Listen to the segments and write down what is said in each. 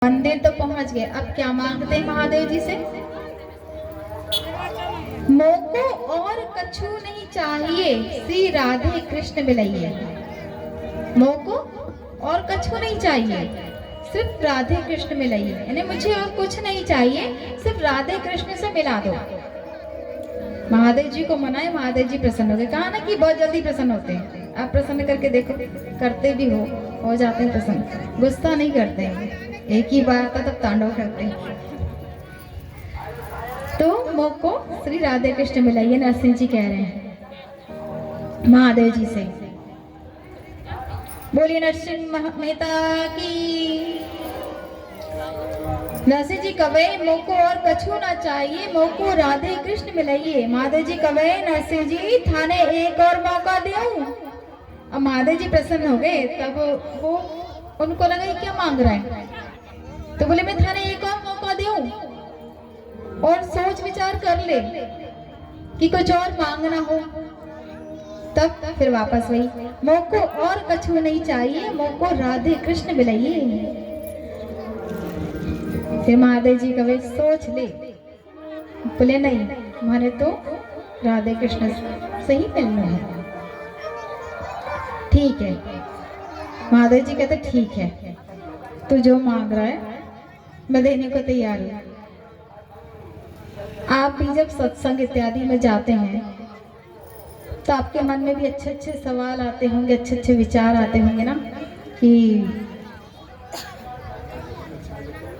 मंदिर तो पहुंच गए, अब क्या मांगते हैं महादेव जी से? मोको और कछु नहीं चाहिए, श्री राधे कृष्ण मिलाइए। मोको और कछु नहीं चाहिए, सिर्फ राधे कृष्ण मिलाइए, यानी मुझे और कुछ नहीं चाहिए, सिर्फ राधे कृष्ण से मिला दो। महादेव जी को मनाए, महादेव जी प्रसन्न हो गए। कहा ना कि बहुत जल्दी प्रसन्न होते हैं, आप प्रसन्न करके देखो, करते भी हो जाते हैं प्रसन्न, गुस्सा नहीं करते हैं। एक ही बार आता तब तांडव करते हैं। तो मोको श्री राधे कृष्ण मिलाइए, नरसिंह जी कह रहे हैं महादेव जी से। बोलिए नरसिंह मेहता की। नरसिंह जी कवे मोको और कछु ना चाहिए, मोको राधे कृष्ण मिलाइए। महादेव जी कवे नरसिंह जी थाने एक और मौका दूं। अब महादेव जी प्रसन्न हो गए, तब वो उनको लगा ये क्या मांग रहा है, तो बोले मैं थाने एक और मौका दूं और सोच विचार कर ले कि कुछ और मांगना हो। तब फिर वापस वही, मोको और कछु नहीं चाहिए, मोको राधे कृष्ण मिलाइए। फिर महादेव जी कहे सोच ले, बोले नहीं, माने तो राधे कृष्ण से ही मिलना है। ठीक है, महादेव जी कहते ठीक है, तू जो मांग रहा है मैं देने को तैयार हूँ। आप भी जब सत्संग इत्यादि में जाते हैं तो आपके मन में भी अच्छे अच्छे सवाल आते होंगे, अच्छे अच्छे विचार आते होंगे ना, कि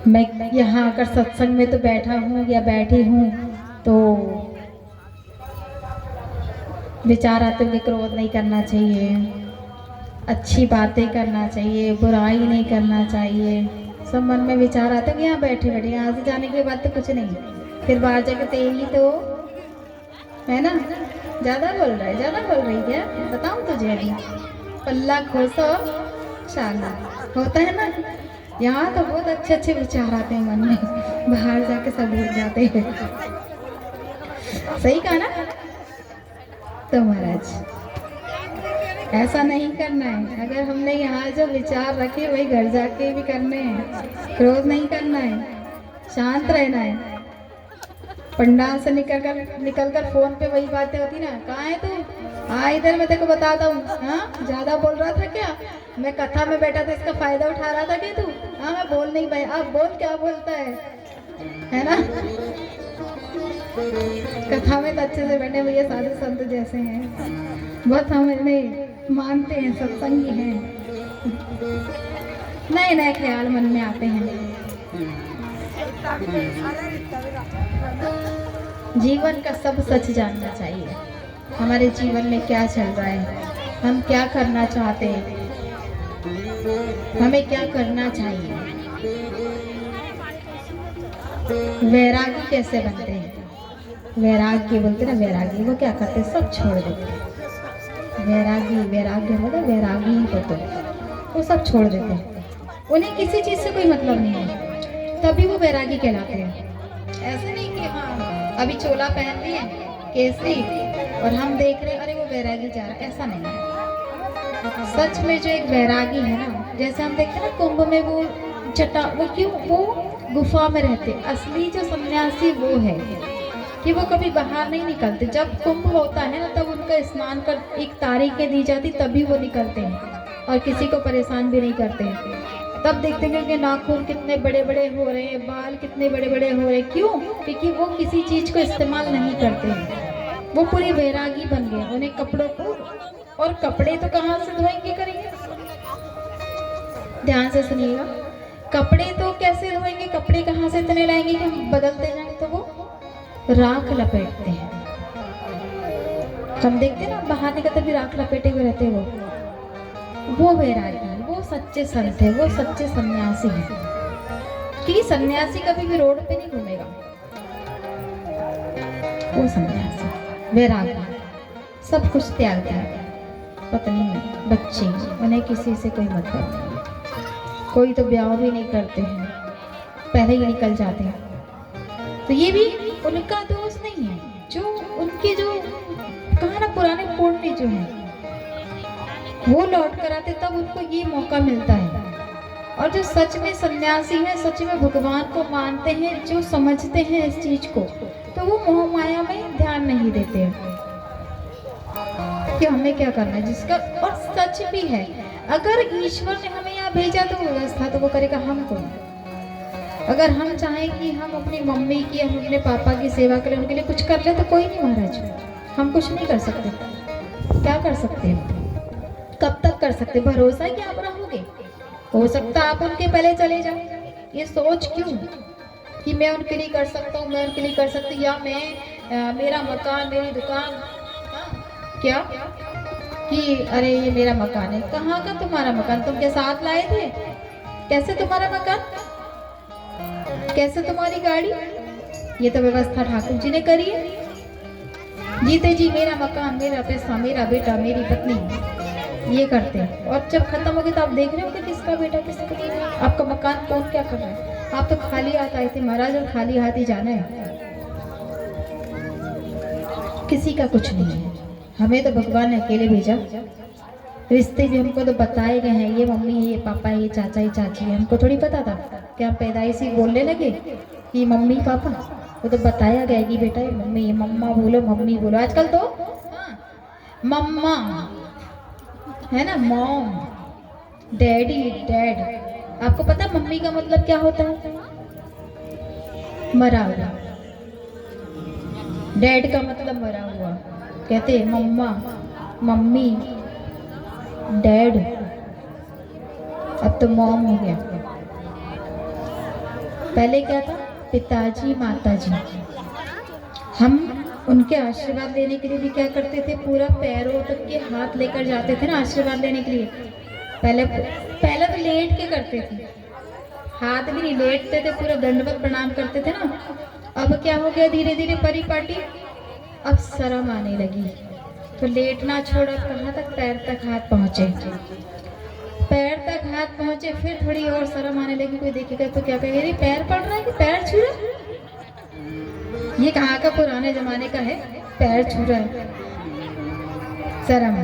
मैं यहाँ आकर सत्संग में तो बैठा हूँ या बैठी हूँ, तो विचार आते होंगे क्रोध नहीं करना चाहिए, अच्छी बातें करना चाहिए, बुराई नहीं करना चाहिए। सब मन में विचार आते हैं। यहाँ बैठे बैठे यहाँ से जाने के बाद तो कुछ नहीं, फिर बाहर जाके तेरी तो है ना, ज्यादा बोल रहा है, ज्यादा बोल रही है, बताऊं तुझे अभी पल्ला खोसो शाला होता है ना। यहाँ तो बहुत अच्छे अच्छे विचार आते हैं मन में, बाहर जाके सब भूल जाते हैं। सही कहा ना? तो महाराज ऐसा नहीं करना है। अगर हमने यहाँ जो विचार रखे वही घर जाके भी करने हैं। क्रोध नहीं करना है, शांत रहना है। पंडाल से निकलकर फोन पे वही बातें होती ना, कहाँ है तू, हाँ इधर मैं तेरे को बताता हूँ। हाँ ज्यादा बोल रहा था क्या, मैं कथा में बैठा था, इसका फायदा उठा रहा था क्या तू? हाँ मैं बोल नहीं पाई, अब बोल क्या बोलता है ना। कथा में तो अच्छे से बैठे भैया, साधु संत जैसे हैं, बहुत हमें मानते हैं, सत्संगी हैं। नए नए ख्याल मन में आते हैं। जीवन का सब सच जानना चाहिए। हमारे जीवन में क्या चल रहा है, हम क्या करना चाहते हैं, हमें क्या करना चाहिए, वैरागी कैसे बनते हैं। वैराग्य बोलते ना, वैरागी वो क्या करते, सब छोड़ देते हैं। वैरागी, वैराग्य मतलब वैरागी हो तो वो सब छोड़ देते हैं, उन्हें किसी चीज से कोई मतलब नहीं है, तभी वो वैरागी कहलाते हैं। ऐसे नहीं कि हाँ अभी चोला पहन लिए केसरी और हम देख रहे हैं अरे वो वैरागी जा रहा है, ऐसा नहीं है। सच में जो एक वैरागी है ना, जैसे हम देखते हैं ना कुंभ में वो वो क्यों वो गुफा में रहते, असली जो सन्यासी वो है कि वो कभी बाहर नहीं निकलते। जब कुंभ होता है ना तब उनका स्नान कर एक तारीखें दी जाती, तभी वो निकलते हैं और किसी को परेशान भी नहीं करते हैं। तब देखते हैं कि नाखून कितने बड़े बड़े हो रहे हैं, बाल कितने बड़े बड़े हो रहे हैं, क्यों? क्योंकि वो किसी चीज को इस्तेमाल नहीं करते हैं, वो पूरी वैरागी बन गए। उन्हें कपड़ों को, और कपड़े तो कहाँ से धोएंगे करेंगे, ध्यान से सुनिएगा, कपड़े तो कैसे धोएंगे, कपड़े कहाँ से इतने लाएंगे कि बदलते जाए, तो वो राख लपेटते हैं। हम देखते हैं ना बाहर निकलते भी राख लपेटे हुए रहते हैं, वो वैरागी, वो सच्चे संत है, वो सच्चे सन्यासी है। क्योंकि सन्यासी कभी भी रोड पे नहीं घूमेगा, वो सन्यासी वैरागी सब कुछ त्याग दिया, पत्नी बच्चे, उन्हें किसी से कोई मतलब नहीं, कोई तो ब्याह भी नहीं करते हैं, पहले ही निकल जाते हैं। तो ये भी उनका दोष नहीं है, जो उनके जो कहा ना पुराने पुण्य जो है वो लौट कर आते, तब उनको ये मौका मिलता है। और जो सच में सन्यासी हैं, सच में भगवान को मानते हैं, जो समझते हैं इस चीज को, तो वो मोह माया में ध्यान नहीं देते हैं कि हमें क्या करना है जिसका। और सच भी है, अगर ईश्वर ने हमें यहाँ भेजा तो व्यवस्था तो वो करेगा हमको। अगर हम चाहें कि हम अपनी मम्मी की, हम अपने पापा की सेवा करें, उनके लिए कुछ कर ले, तो कोई नहीं महाराज, हम कुछ नहीं कर सकते। क्या कर सकते हैं? कब तक कर सकते? भरोसा है कि आप रहोगे? हो सकता आप उनके पहले चले जाओ। ये सोच क्यों कि मैं उनके लिए कर सकता हूँ, मैं उनके लिए कर सकती हूँ, या मैं मेरा मकान, मेरी दुकान, क्या कि अरे ये मेरा मकान है। कहाँ का तुम्हारा मकान? तुम क्या साथ लाए थे? कैसे तुम्हारा मकान? कैसे तुम्हारी गाड़ी? ये तो व्यवस्था ठाकुर जी ने करी है। जीते जी मेरा मकान, मेरा पैसा, मेरा बेटा, मेरी पत्नी, ये करते हैं। और जब खत्म हो गए तो आप देख रहे हो कि किसका बेटा, किसका आपका मकान कौन क्या कर रहा है। आप तो खाली हाथ आए थे महाराज, और खाली हाथ ही जाना है। किसी का कुछ नहीं है, हमें तो भगवान ने अकेले भेजा। रिश्ते भी हमको तो बताए गए हैं, ये मम्मी है, ये पापा है, ये चाचा, ये चाची है। हमको थोड़ी पता था कि हम पैदाइश ही बोलने लगे कि मम्मी पापा। वो तो बताया गया कि बेटा ये मम्मी है, मम्मा बोलो, मम्मी बोलो। आजकल तो मम्मा है ना, मॉम, डैडी, डैड। आपको पता है मम्मी का मतलब क्या होता है? मरा हुआ। डैड का मतलब मरा हुआ। कहते हैं मम्मा, मम्मी, डैड, अब तो मॉम हो गया। पहले क्या था? पिताजी, माताजी। हम उनके आशीर्वाद लेने के लिए भी क्या करते थे? पूरा पैरों तक के हाथ लेकर जाते थे ना आशीर्वाद लेने के लिए। पहले तो लेट के करते थे, हाथ भी नहीं लेटते थे, पूरा दंडवत प्रणाम करते थे ना। अब क्या हो गया? धीरे धीरे परिपाटी, अब शर्म आने लगी, तो लेटना छोड़ा, कहाँ तक? पैर तक हाथ पहुँचे। पैर तक हाथ पहुँचे, फिर थोड़ी और शर्म आने लगी। कोई देखेगा तो क्या कहेगा, ये पैर पड़ रहा है कि पैर छू रहा है? ये कहाँ का पुराने जमाने का है, पैर छू रहा है? शर्म,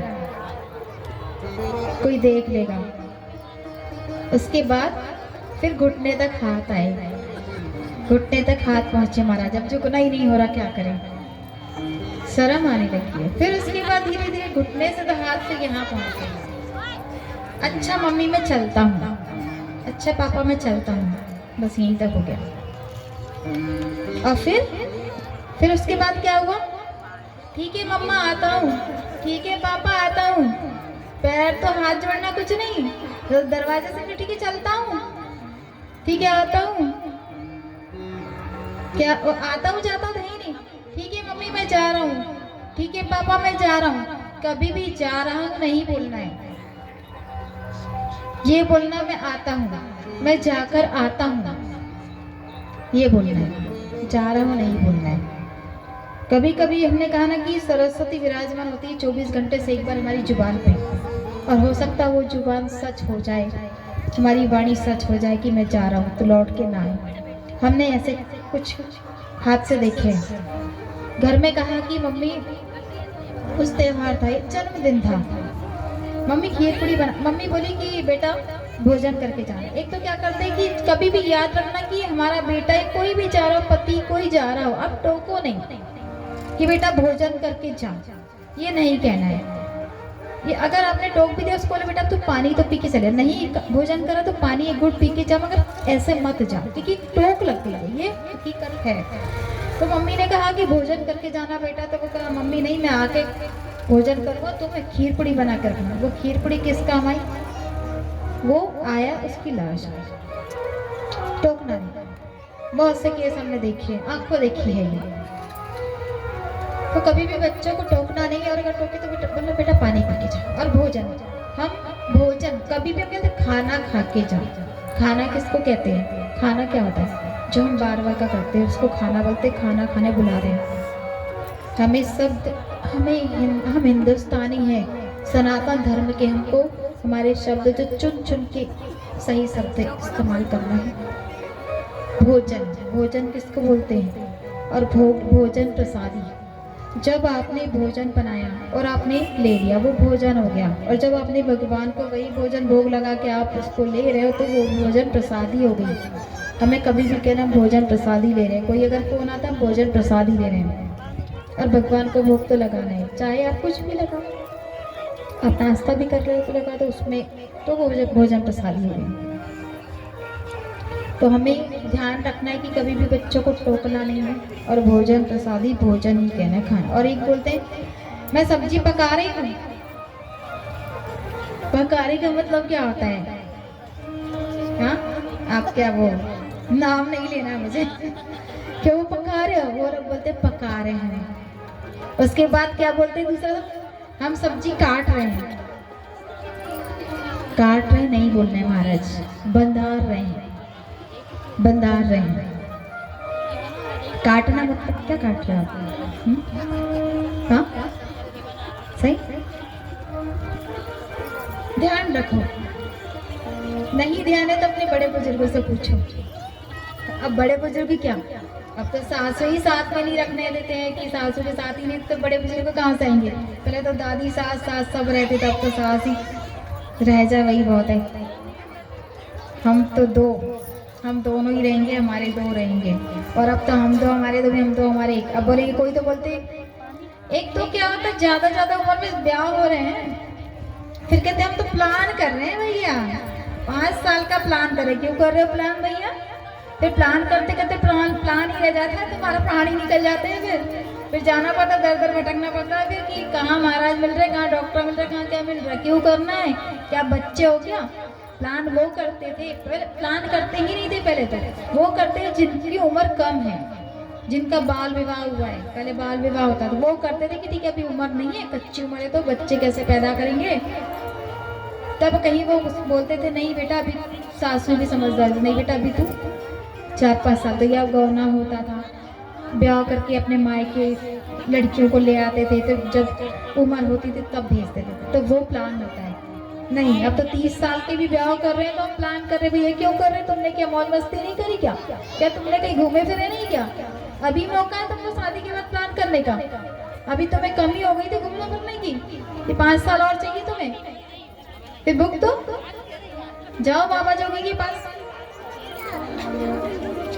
कोई देख लेगा। उसके बाद फिर घुटने तक हाथ आए, घुटने तक हाथ पहुँचे महाराज। अब झुकना ही नहीं हो रहा, क्या करें? शर्म आने लगी है। फिर उसके बाद धीरे धीरे घुटने से तो हाथ से यहाँ पहुँचे। अच्छा मम्मी मैं चलता हूँ, अच्छा पापा मैं चलता हूँ, बस यहीं तक हो गया। और फिर उसके बाद क्या हुआ? ठीक है मम्मा आता हूँ, ठीक है पापा आता हूँ। पैर तो हाथ जोड़ना कुछ नहीं, तो दरवाजे से ठीक है चलता हूँ, ठीक है आता हूँ। क्या आता हूँ जाता हूँ ही नहीं। ठीक है मम्मी मैं जा रहा हूँ, ठीक है पापा मैं जा रहा हूँ। कभी भी जा रहा हूँ नहीं बोलना है, ये बोलना मैं आता हूँ, मैं जाकर आता हूँ, ये बोलना है। जा रहा हूँ नहीं बोलना है। कभी कभी हमने कहा ना कि सरस्वती विराजमान होती है 24 घंटे से एक बार हमारी जुबान पे, और हो सकता वो जुबान सच हो जाए, हमारी वाणी सच हो जाए कि मैं जा रहा हूँ तो लौट के ना आए। हमने ऐसे कुछ हादसे देखे। घर में कहा कि मम्मी, उस त्योहार था, जन्मदिन था, मम्मी खीर पूड़ी बना। मम्मी बोली कि बेटा भोजन करके जाना। एक तो क्या करते हैं कि कभी भी याद रखना कि हमारा बेटा है, कोई भी जा रहा हो, पति कोई जा रहा हो, अब टोको नहीं कि बेटा भोजन करके जा, ये नहीं कहना है। ये अगर आपने टोक भी दिया उसको, बोले बेटा तू पानी तो पी के चले, नहीं भोजन करा तो पानी एक घूंट पी के जा, मगर ऐसे मत जा, क्योंकि टोक लगती है, ये हकीकत है। तो मम्मी ने कहा कि भोजन करके जाना बेटा, तो वो कहा मम्मी नहीं मैं आके भोजन करूँगा, तो मैं खीर पूड़ी बना कर रखूँगा। वो खीर पूड़ी किस काम आई? वो आया उसकी लाश। टोकना नहीं। बहुत से केस हमने देखे हैं, आंखों देखी है ये। तो कभी भी बच्चों को टोकना नहीं, और अगर टोके तो बेटा बोलो बेटा पानी पी के जाओ। और भोजन, हम भोजन कभी भी हम कहते हैं खाना खा के जाओ। खाना किसको कहते हैं? खाना क्या होता है? जो हम बार बार का करते हैं उसको खाना बोलते हैं, खाना खाने बुला रहे हैं। हमें शब्द, हम हिंदुस्तानी हैं, सनातन धर्म के, हमको हमारे शब्द जो चुन चुन के सही शब्द इस्तेमाल करना है। भोजन, भोजन किसको बोलते हैं? और भोजन प्रसादी, जब आपने भोजन बनाया और आपने ले लिया, वो भोजन हो गया, और जब आपने भगवान को वही भोजन भोग लगा के आप उसको ले रहे हो तो वो भोजन प्रसादी हो गई। हमें कभी भी कहना भोजन प्रसादी ले रहे हैं, कोई अगर फोन आता है भोजन प्रसादी ले रहे हैं, और भगवान को भोग तो लगाना है, चाहे आप कुछ भी लगाओ, आप नाश्ता भी कर रहे हो तो लगा दो उसमें, तो वो भोजन प्रसादी हो गई। तो हमें ध्यान रखना है कि कभी भी बच्चों को टोकना नहीं है, और भोजन प्रसादी भोजन ही कहना है, खाना। और एक बोलते हैं मैं सब्जी पका रही हूँ, पकाने का मतलब क्या होता है? हाँ, आप क्या वो नाम नहीं लेना मुझे क्या वो पका रहे हो, वो लोग बोलते पका रहे हैं। उसके बाद क्या बोलते हैं दूसरा, हम सब्जी काट रहे हैं। काट रहे नहीं बोलना है महाराज, बंधार रहे हैं, बंधार रहे हैं। काटना मतलब क्या काट रहे हो आप? हाँ सही, ध्यान रखो। नहीं ध्यान है तो अपने बड़े बुजुर्गों से पूछो। अब बड़े बुजुर्ग क्या, अब तो सासू ही साथ में नहीं रखने देते हैं कि सासू के साथ ही नहीं, तो बड़े बुजुर्ग कहाँ से आएंगे? पहले तो दादी सास सास सब रहते थे, अब तो सास ही रह जाए वही बहुत है। हम दोनों ही रहेंगे, हमारे दो रहेंगे, और अब तो हम दो हमारे दो, हम दो हमारे एक। अब बोलेंगे कोई तो बोलते एक तो क्या होता है ज्यादा उम्र में ब्याह हो रहे हैं, फिर कहते हम तो प्लान कर रहे हैं भैया, 5 साल का प्लान करें। क्यों कर रहे हो प्लान भैया? फिर प्लान करते करते प्लान ही रह जाता है, तुम्हारा प्राण ही निकल जाते हैं। फिर जाना पड़ता, दर दर भटकना पड़ता है फिर कि कहाँ महाराज मिल रहे, कहाँ डॉक्टर मिल रहे, कहाँ क्या मिल रहा है। क्यों करना है? क्या बच्चे हो क्या? प्लान वो करते थे, पहले प्लान करते ही नहीं थे, पहले तो वो करते हैं जिनकी उम्र कम है, जिनका बाल विवाह हुआ है। पहले बाल विवाह होता था, वो करते थे कि ठीक है अभी उम्र नहीं है, कच्ची उम्र है, तो बच्चे कैसे पैदा करेंगे। तब कहीं वो बोलते थे नहीं बेटा, अभी सासू भी समझदार, नहीं बेटा अभी तू 4-5 साल, तो यह गौना होता था, ब्याह करके अपने मायके लड़कियों को ले आते थे, तो जब उम्र होती थी तब भेजते थे। तो वो प्लान होता है। नहीं, अब तो 30 साल के भी ब्याह कर रहे हैं तो हम प्लान कर रहे हैं। भैया क्यों कर रहे हैं? तुमने क्या मौज मस्ती नहीं करी क्या? क्या तुमने कहीं घूमे फिरे नहीं क्या? अभी मौका है तुमको शादी के बाद प्लान करने का। अभी तुम्हें कमी हो गई थी घूमने फिरने की, ये 5 साल और चाहिए तुम्हें। फिर बुक दो, जाओ बाबा जोगी के पास।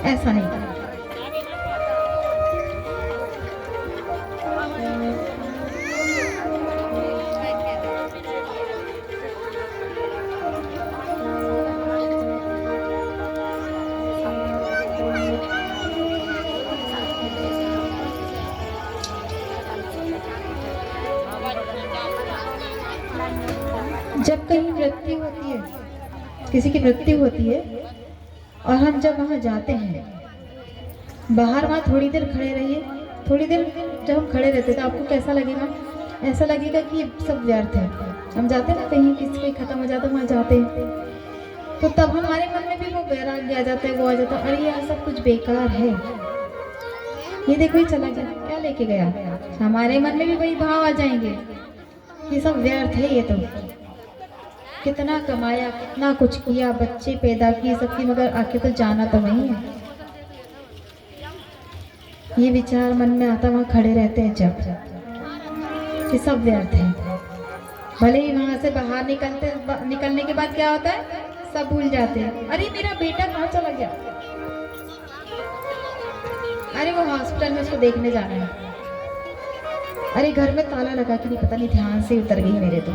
ऐसा नहीं था। जब कहीं मृत्यु होती है, किसी की मृत्यु होती है, और हम जब वहाँ जाते हैं, बाहर वहाँ थोड़ी देर खड़े रहिए। थोड़ी देर जब हम खड़े रहते तो आपको कैसा लगेगा? ऐसा लगेगा कि सब व्यर्थ है। हम जाते हैं ना कहीं, किसी कोई खत्म हो जाता है, वहाँ जाते हैं तो तब हमारे मन में भी वो वैराग्य आ जाता है, वो आ जाता है, अरे यार सब कुछ बेकार है, ये देखो ये चला गया, क्या लेके गया। हमारे मन में भी वही भाव आ जाएंगे, ये सब व्यर्थ है, ये तो कितना कमाया, कितना कुछ किया, बच्चे पैदा किए सबकी, मगर आके तो जाना तो नहीं है। ये विचार मन में आता, वहाँ खड़े रहते हैं जब, ये सब व्यर्थ है। भले ही वहाँ से बाहर निकलने के बाद क्या होता है, सब भूल जाते हैं। अरे मेरा बेटा कहाँ चला गया, अरे वो हॉस्पिटल में उसको देखने जाना है, अरे घर में ताला लगा कि नहीं पता नहीं, ध्यान से उतर गई मेरे तो।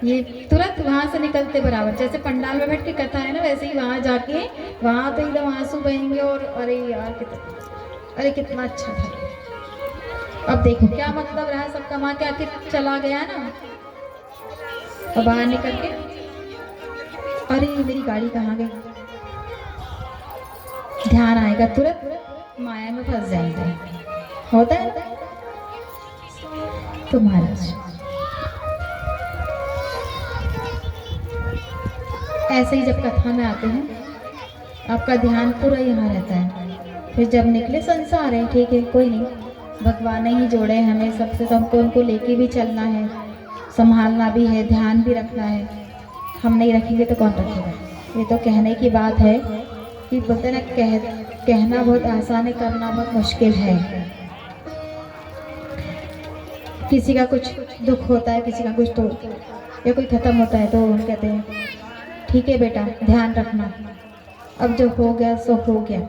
ये तुरंत वहाँ से निकलते बराबर, जैसे पंडाल में बैठ के कथा है ना, वैसे ही वहाँ जाके वहाँ तो एकदम आंसू बहेंगे, और अरे यार कितना अच्छा था। अब देखो क्या मतलब रहा, सब कमा के आके चला गया ना, और बाहर निकल के अरे मेरी गाड़ी कहाँ गई, ध्यान आएगा, तुरंत माया में फंस जाएंगे। होता है तो महाराज ऐसे ही जब कथा में आते हैं, आपका ध्यान पूरा यहाँ रहता है। फिर जब निकले संसार है, ठीक है कोई नहीं, भगवान ने ही जोड़े हमें सबसे, तो हमको उनको लेके भी चलना है, संभालना भी है, ध्यान भी रखना है। हम नहीं रखेंगे तो कौन रखेगा? ये तो कहने की बात है कि बोलते ना, कहना बहुत आसान है, करना बहुत मुश्किल है। किसी का कुछ दुख होता है, किसी का कुछ तो या कोई खत्म होता है तो हम कहते हैं ठीक है बेटा ध्यान रखना, अब जो हो गया सो हो गया।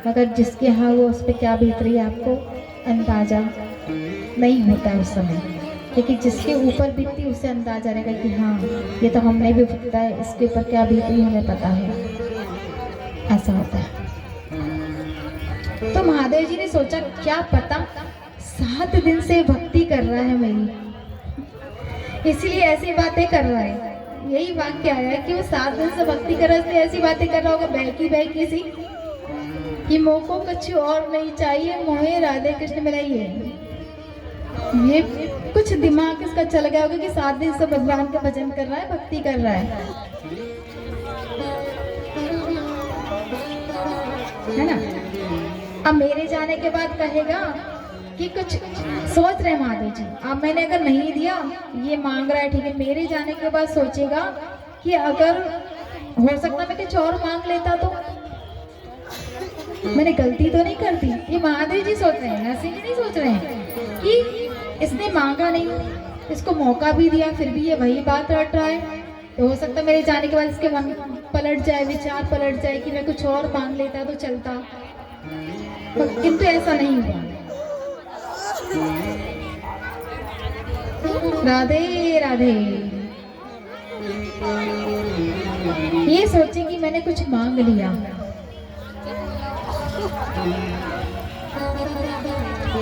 मगर जिसके यहाँ वो उस पर क्या बीत रही है आपको अंदाज़ा नहीं होता उस समय, लेकिन जिसके ऊपर बीतती उसे अंदाजा रहेगा कि हाँ ये तो हमने भी भुगता है, इसके ऊपर क्या बीत रही हमें पता है। ऐसा होता है। तो महादेव जी ने सोचा क्या पता 7 दिन से भक्ति कर रहा है मेरी, इसलिए ऐसी बातें कर रहा है। यही वाक्य आया है कि वो 7 दिन से भक्ति कर रहा है, इसलिए ऐसी बातें कर रहा होगा बहकी बहकी सी कि मोह को कुछ और नहीं चाहिए, मोहे राधे कृष्ण मिलाइए। ये कुछ दिमाग इसका चल गया होगा कि 7 दिन से भगवान का भजन कर रहा है, भक्ति कर रहा है ना। अब मेरे जाने के बाद कहेगा कि कुछ सोच रहे महादेव जी, अब मैंने अगर नहीं दिया ये मांग रहा है ठीक है, मेरे जाने के बाद सोचेगा कि अगर हो सकता मैं कुछ और मांग लेता तो मैंने गलती तो नहीं करती। ये महादेव जी सोच रहे हैं, नरसिंह जी नहीं सोच रहे हैं कि इसने मांगा नहीं, इसको मौका भी दिया फिर भी ये वही बात रट रहा है, तो हो सकता मेरे जाने के बाद इसके मन पलट जाए, विचार पलट जाए कि मैं कुछ और मांग लेता तो चलता, किंतु ऐसा नहीं हुआ। राधे राधे। ये सोचे कि मैंने कुछ मांग लिया,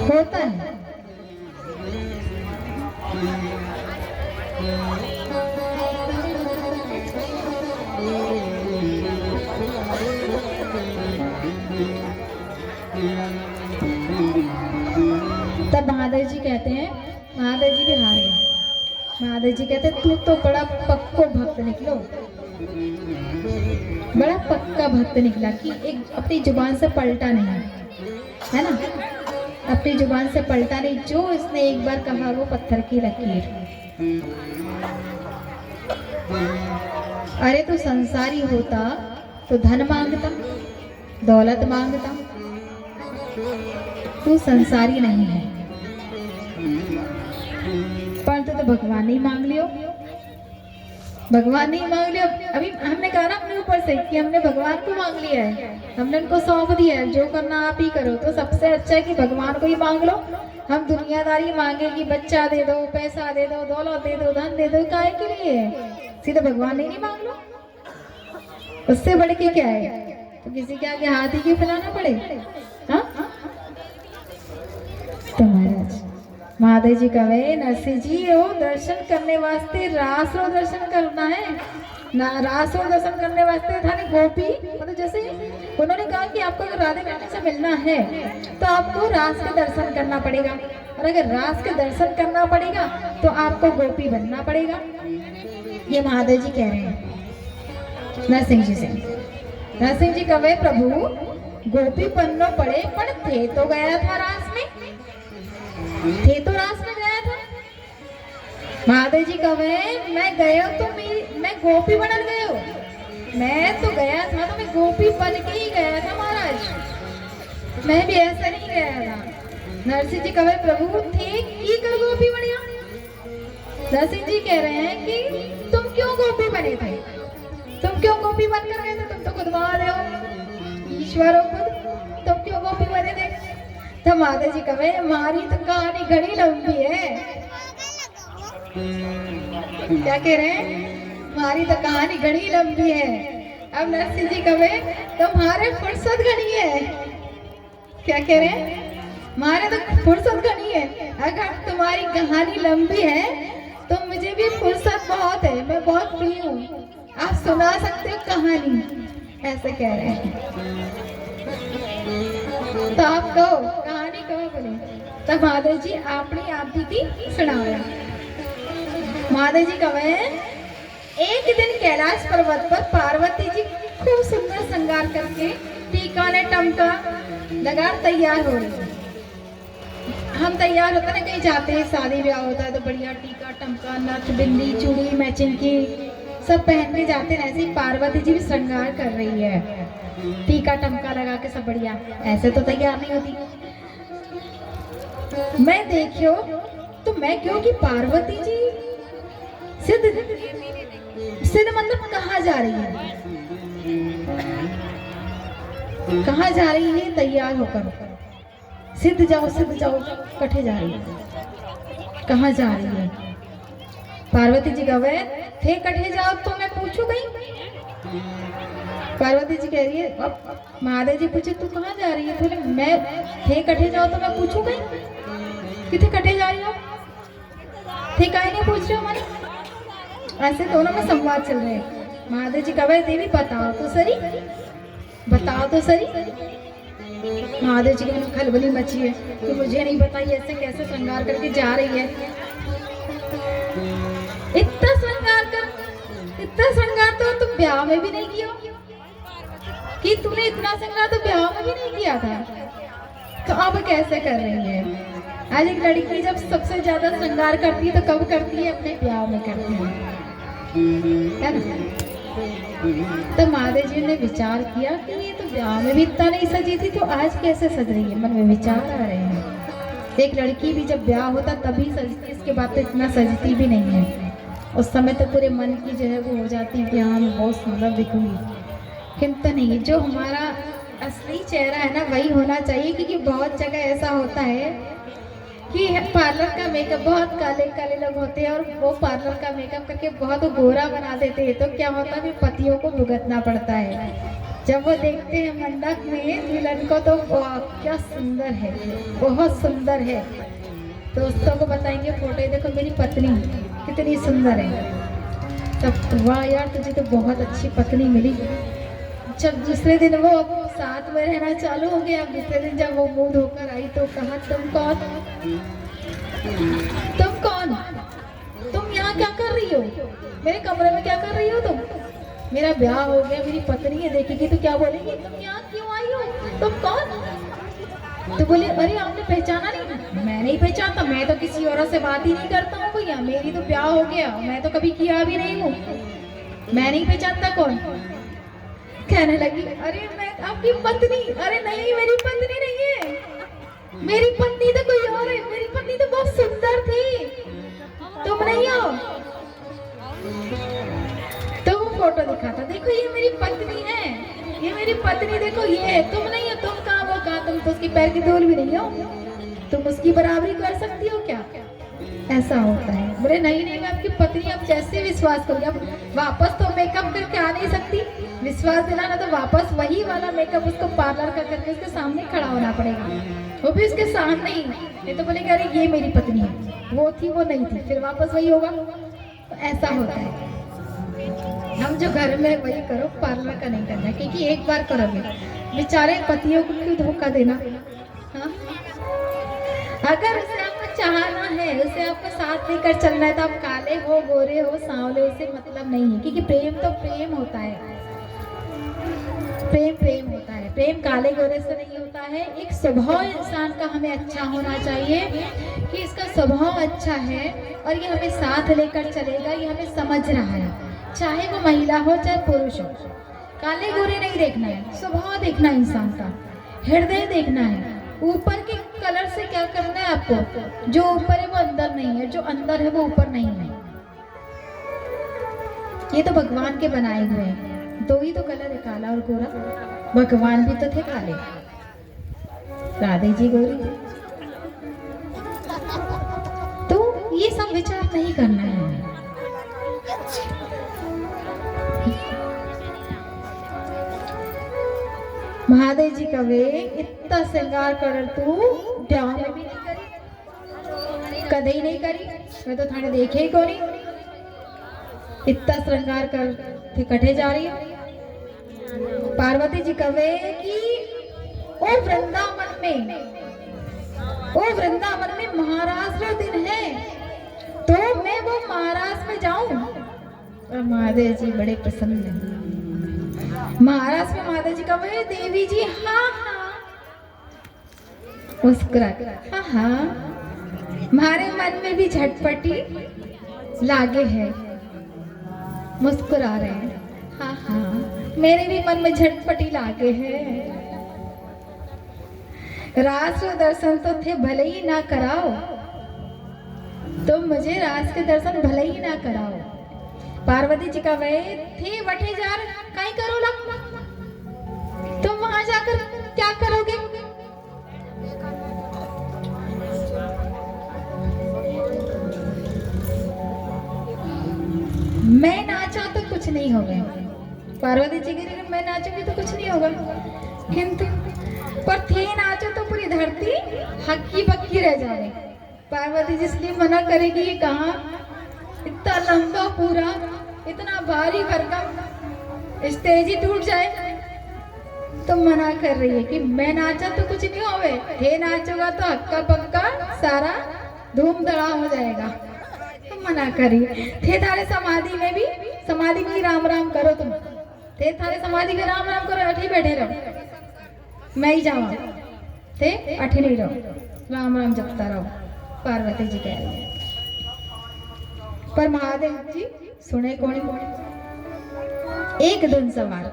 होता है। तब महादेव जी कहते हैं, महादेव जी भी हार गए। महादेव जी कहते तू तो बड़ा पक्को भक्त निकलो, बड़ा पक्का भक्त निकला कि एक अपनी जुबान से पलटा नहीं, है ना, अपनी जुबान से पलटा नहीं, जो इसने एक बार कहा वो पत्थर की लकीर। अरे तू संसारी होता तो धन मांगता, दौलत मांगता, तू संसारी नहीं है, पर तो भगवान नहीं मांग लियो, भगवान नहीं मांग लियो। अभी हमने कहा ना अपने ऊपर से कि हमने भगवान को मांग लिया है, हमने उनको सौंप दिया है, जो करना आप ही करो। तो सबसे अच्छा है कि भगवान को ही मांग लो। हम दुनियादारी मांगे कि बच्चा दे दो, पैसा दे दो, दौलत दे दो, धन दे दो, काहे के लिए? सीधे भगवान ही नहीं मांग लो, उससे बढ़ के क्या है? तो किसी के आगे हाथ ही क्यों फैलाना पड़े? हाँ तो महाराज महादेव जी कहे नरसिंह जी वो दर्शन करने वास्ते रास रो दर्शन करना है ना, रास रो दर्शन करने वास्ते था नहीं गोपी, मतलब जैसे उन्होंने कहा कि आपको अगर राधे कृष्ण से मिलना है तो आपको रास के दर्शन करना पड़ेगा, और अगर रास के दर्शन करना पड़ेगा तो आपको गोपी बनना पड़ेगा। ये महादेव जी कह रहे हैं नरसिंह जी से। नरसिंह जी कहे प्रभु गोपी बनना पड़े, पर थे तो गया था रास में, थे तो रास में गया था। महादेव जी कहे मैं गया तो मैं गोपी बनल गयो, मैं तो गया था तो मैं गोपी बन के ही गया था महाराज, मैं भी ऐसा नहीं गया था। नरसिंह जी कहे प्रभु थे की कर गोपी बढ़िया। नरसिंह जी कह रहे हैं कि तुम क्यों गोपी बने थे, तुम क्यों गोपी बनकर गए थे? तुम तो खुद महादेव हो, ईश्वर हो खुद, तुम क्यों गोपी बने थे? तो महादेव जी कहे हमारी तो कहानी घड़ी लंबी है। क्या कह रहे हैं? हमारी तो कहानी घड़ी लंबी है। अब नरसिंह जी कहे तुम्हारे फुर्सत घड़ी है। क्या कह रहे हैं? हमारे तो फुर्सत घड़ी है, अगर तुम्हारी कहानी लंबी है तो मुझे भी फुर्सत बहुत है, मैं बहुत फ्री हूँ, आप सुना सकते हो कहानी, ऐसे कह रहे हैं। तो आप कहो कहानी कहो बोले। तब महादेव जी अपनी आप जी की सुनाया। महादेव जी कहे एक दिन कैलाश पर्वत पर पार्वती जी खूब सुंदर श्रृंगार करके टीका ने टमका लगा तैयार हो रही। हम तैयार होते ना कहीं जाते हैं, शादी ब्याह होता है तो बढ़िया टीका टमका नथ बिंदी चूड़ी मैचिंग की सब पहन के जाते हैं, ऐसे ही पार्वती जी भी श्रृंगार कर रही है, टीका टमका लगा के सब बढ़िया। ऐसे तो तैयार नहीं होती। मैं देखियो तो मैं क्यों कि पार्वती जी सिद्ध सिद्ध मतलब कहाँ जा रही है, कहाँ जा रही है तैयार होकर, सिद्ध जाओ कठे जा रही है, कहाँ जा रही है। पार्वती जी गवे थे कठे जाओ तो मैं पूछू गई। पार्वती जी कह रही है, अब महादेव जी पूछे तू कहाँ जा रही है, बोले मैं थे कठे जाओ तो मैं पूछू गई कि थे कठे जा रही हो, थे काहे नहीं पूछ रहे हो मानी। ऐसे दोनों में संवाद चल रहे हैं। महादेव जी कहे देवी बताओ तो सही, बताओ तो सही। महादेव जी की खलबली मची है कि मुझे नहीं पता ये ऐसे कैसे श्रृंगार करके जा रही है। इतना श्रृंगार तो तुम ब्याह में भी नहीं किया, कि तूने इतना श्रृंगार तो ब्याह में भी नहीं किया था, तो अब कैसे कर रही है। आज एक लड़की जब सबसे ज्यादा श्रृंगार करती है तो कब करती है, अपने ब्याह में करती है ना। तो महादेव जी ने विचार किया कि ये तो ब्याह में भी इतना नहीं सजी थी, तो आज कैसे सज रही है। मन में विचार आ रहे हैं, एक लड़की भी जब ब्याह होता तभी सजती, इसके बाद तो इतना सजती भी नहीं है। उस समय तो पूरे मन की जो है वो हो जाती है कि हाँ मैं बहुत सुंदर दिखूंगी, किंतु नहीं, जो हमारा असली चेहरा है ना वही होना चाहिए। क्योंकि बहुत जगह ऐसा होता है कि पार्लर का मेकअप, बहुत काले काले लोग होते हैं और वो पार्लर का मेकअप करके बहुत गोरा बना देते हैं, तो क्या होता है फिर पतियों को भुगतना पड़ता है। जब वो देखते हैं मंडप में दुल्हन को तो क्या सुंदर है, बहुत सुंदर है, दोस्तों को बताएंगे फोटो देखो मेरी पत्नी कितनी सुंदर है, तब वाह यार तुझे तो बहुत अच्छी पत्नी मिली। जब दूसरे दिन वो साथ में रहना चालू हो गया, दूसरे दिन जब वो मुंह धोकर आई तो कहा तुम कौन, तुम कौन, तुम यहाँ क्या कर रही हो, मेरे कमरे में क्या कर रही हो तुम, मेरा ब्याह हो गया, मेरी पत्नी है, देखेगी तो क्या बोलेगी, तुम यहाँ क्यों आई हो, तुम कौन। तो बोले अरे आपने पहचाना नहीं, मैं नहीं पहचानता, मैं तो किसी और से बात ही नहीं करता हूँ भैया, मेरी तो ब्याह हो गया, मैं तो कभी किया भी नहीं हूँ, मैं नहीं पहचानता कौन। कहने लगी अरे मैं आपकी पत्नी, अरे नहीं मेरी पत्नी नहीं है, मेरी पत्नी तो कोई और है, मेरी पत्नी तो बहुत सुंदर थी, तुम नहीं हो। तो वो फोटो दिखाता, देखो ये मेरी पत्नी है, ये मेरी पत्नी देखो ये है, तुम नहीं हो, तुम कहाँ वो कहाँ, तुम तो उसकी पैर की धूल भी नहीं हो, तुम उसकी बराबरी कर सकती हो क्या। ऐसा होता है। बोले नहीं नहीं मैं आपकी पत्नी, आप जैसे विश्वास करोगे, अब वापस तो मेकअप करके आ नहीं सकती, विश्वास दिलाना तो वापस वही वाला मेकअप उसको पार्लर का करके उसके सामने खड़ा होना पड़ेगा, वो भी उसके सामने ही, नहीं तो बोलेगा अरे ये मेरी पत्नी है, वो थी वो नहीं थी, फिर वापस वही होगा। तो ऐसा होता है। हम जो घर में वही करो, पार्लर का नहीं करना, क्योंकि एक बार करोगे बेचारे पतियों को क्यों धोखा देना। हाँ? अगर उसे आपको चाहना है, उसे आपको साथ लेकर चलना है, तो आप काले हो गोरे हो सांवले, उसे मतलब नहीं है, क्योंकि प्रेम तो प्रेम होता है, प्रेम प्रेम होता है, प्रेम काले गोरे से नहीं होता है। एक स्वभाव इंसान का हमें अच्छा होना चाहिए कि इसका स्वभाव अच्छा है और ये हमें साथ लेकर चलेगा, ये हमें समझ रहा है, चाहे वो महिला हो चाहे पुरुष हो। काले गोरे नहीं देखना है, स्वभाव देखना है इंसान का, हृदय देखना है। ऊपर के कलर से क्या करना है आपको, जो ऊपर है वो अंदर नहीं है, जो अंदर है वो ऊपर नहीं है। ये तो भगवान के बनाए हुए हैं, दो ही तो कलर है, काला और गोरा। भगवान भी तो थे काले, राधे जी गोरी। तो ये सब विचार नहीं करना है। महादेव जी कहे इतना श्रृंगार कर तू ब्याह में भी नहीं करी, कदे ही नहीं करी, मैं तो थाने देखे ही कोनी, इतना श्रृंगार कर थे कठे जा रही है। पार्वती जी कहे कि ओ वृंदावन में महाराष्ट्र दिन है, तो मैं वो महाराष्ट्र में जाऊं। और महादेव जी बड़े प्रसन्न हैं। महाराज में माता जी का वही देवी जी हाँ हाँ मुस्कुरा हाँ हाँ, हमारे मन में भी झटपटी लागे है, मुस्कुरा रहे हैं हाँ हाँ, मेरे भी मन में झटपटी लागे है। राष्ट्र दर्शन तो थे भले ही ना कराओ, तो मुझे रास के दर्शन भले ही ना कराओ। पार्वती जी का वे थे वठे जार काई करो लग, तुम वहां जाकर क्या करोगे? मैं नाचा तो कुछ नहीं होगा। पार्वती जी कह रही मैं नाचूंगी तो कुछ नहीं होगा, किंतु पर थे नाचो तो पूरी धरती हक्की बक्की रह जाए। पार्वती जी इसलिए मना करेगी, ये कहाँ इतना लंबा पूरा इतना भारी भरकम स्टेज ही टूट जाए, तो मना कर रही है कि मैं नाचा तो कुछ नहीं होवे, हे नाचोगा तो हक्का पक्का सारा धूम धड़ाम हो जाएगा। तो मना करी थे थारे समाधि में भी, समाधि में राम राम करो, तुम थे थारे समाधि में राम राम करो, अठी बैठे रहो, मैं ही जाऊँ थे अठी नहीं रहो, राम राम जपता रहो। पार्वती जी कह रही है। पर महादेव जी सुने कोणी एक दिन सवार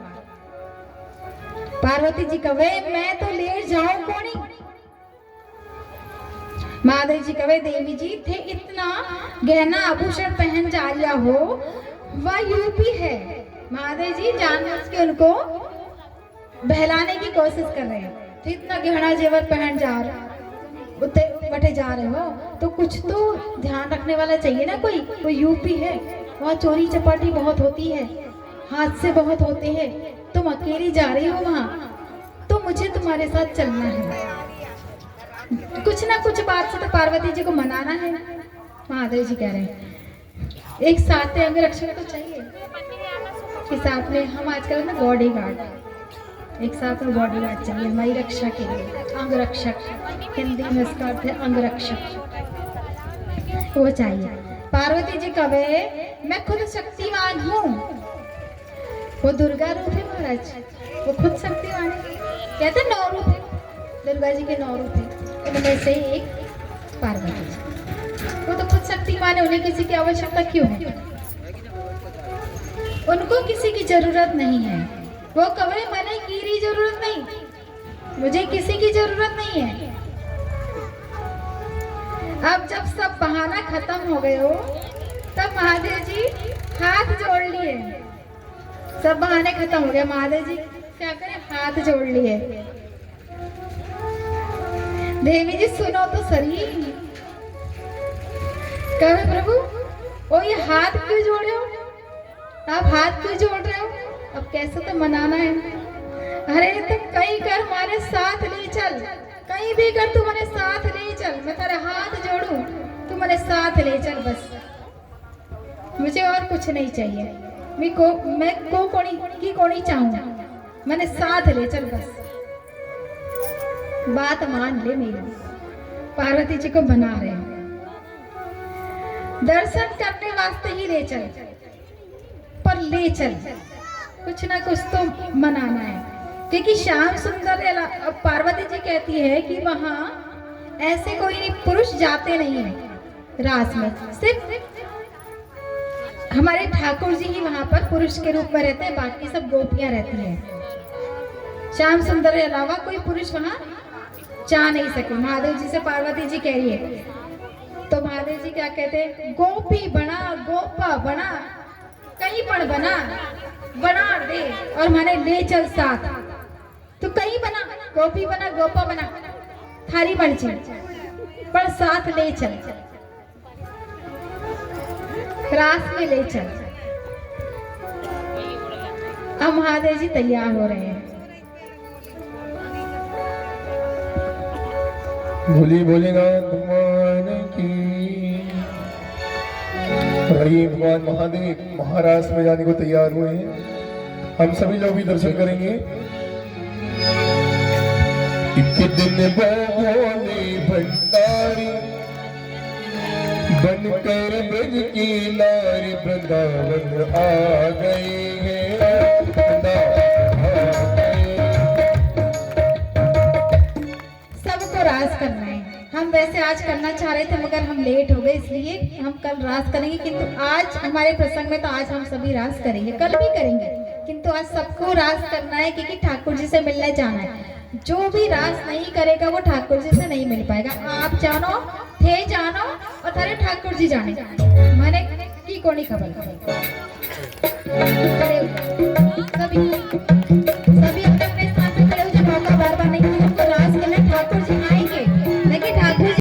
पार्वती जी कवे मैं तो ले जाऊं कोणी। महादेव जी कवे देवी जी थे इतना गहना आभूषण पहन जा लिया हो, वह यूपी है। महादेव जी जानबूझ के उनको बहलाने की कोशिश कर रहे हैं, तो इतना गहना जेवर पहन जा रहे बटे जा रहे हो तो कुछ तो ध्यान रखने वाला चाहिए ना, कोई यूपी है, वहाँ चोरी चपाटी बहुत होती है, हादसे बहुत होते हैं, तुम अकेली जा रही हो वहाँ, तो मुझे तुम्हारे साथ चलना है। कुछ ना कुछ बात से तो पार्वती जी को मनाना है। महादेव जी कह रहे हैं एक साथ अंग रक्षक तो चाहिए, कि साथ में हम आजकल ना बॉडी गार्ड, एक साथ में बॉडी गार्ड चाहिए हमारी रक्षा के लिए, अंग रक्षक, हिंदी में इसका अर्थ है अंग रक्षक, वो चाहिए। पार्वती जी कवे मैं खुद शक्तिवान हूँ, वो दुर्गा रूप है महाराज, वो खुद शक्तिवान है, कहते 9 रूप है दुर्गा जी के, 9 रूप है, उनमें से एक पार्वती जी, वो तो खुद शक्तिमान है, उन्हें किसी की आवश्यकता क्यों है? उनको किसी की जरूरत नहीं है। वो कवे मैंने की जरूरत नहीं, मुझे किसी की जरूरत नहीं है। अब जब सब बहाना खत्म हो गए हो तब महादेव जी हाथ जोड़ लिए, सब बहाने खत्म हो गए, महादेव जी क्या करें हाथ जोड़ लिए। देवी जी सुनो तो सही, कहे प्रभु ओ ये हाथ क्यों जोड़े हो, आप हाथ क्यों जोड़ रहे हो? अब कैसे तो मनाना है। अरे तो कहीं कर हमारे साथ ले चल, कहीं भी कर तू मेरे साथ ले चल, मैं तेरे हाथ जोड़ू तू मेरे साथ ले चल, बस मुझे और कुछ नहीं चाहिए, मैं कोनी चाहूँ, मैंने साथ ले चल, बस बात मान ले मेरी। पार्वती जी को बना रहे हैं, दर्शन करने वास्ते ही ले चल, पर ले चल कुछ ना कुछ तो मनाना है, क्योंकि श्याम सुंदर अब पार्वती जी कहती है कि वहाँ ऐसे कोई पुरुष जाते नहीं है रास में, सिर्फ हमारे ठाकुर जी ही वहाँ पर पुरुष के रूप में रहते हैं, बाकी सब गोपियां रहती हैं। श्याम सुंदर के अलावा कोई पुरुष वहाँ जा नहीं सके। महादेव जी से पार्वती जी कह रही है, तो महादेव जी क्या कहते हैं, गोपी बना गोपा बना कहीं पर बना दे और माने ले चल साथ, तो कहीं बना गोपी बना गोपा बना थारी मर्जी, पर साथ ले चल, रास में ले चल। अब महादेव जी तैयार हो रहे हैं। भोली भोलेनाथ भगवान की। आइए भगवान महादेव महाराज में जाने को तैयार हुए हैं, हम सभी लोग भी दर्शन करेंगे। एक दिन भोले भंडारी बनकर ब्रज की नारी वृंदावन आ गए हैं, सबको रास करना है। हम वैसे आज करना चाह रहे थे मगर हम लेट हो गए, इसलिए हम कल रास करेंगे, किंतु आज हमारे प्रसंग में तो आज हम सभी रास करेंगे, कल भी करेंगे, किंतु आज सबको रास करना है क्योंकि ठाकुर जी से मिलने जाना है। जो भी रास नहीं करेगा वो ठाकुर जी से नहीं मिल पाएगा। आप जानो थे जानो और थारे ठाकुर जी जाने मैंने की कोनी खबर करे सभी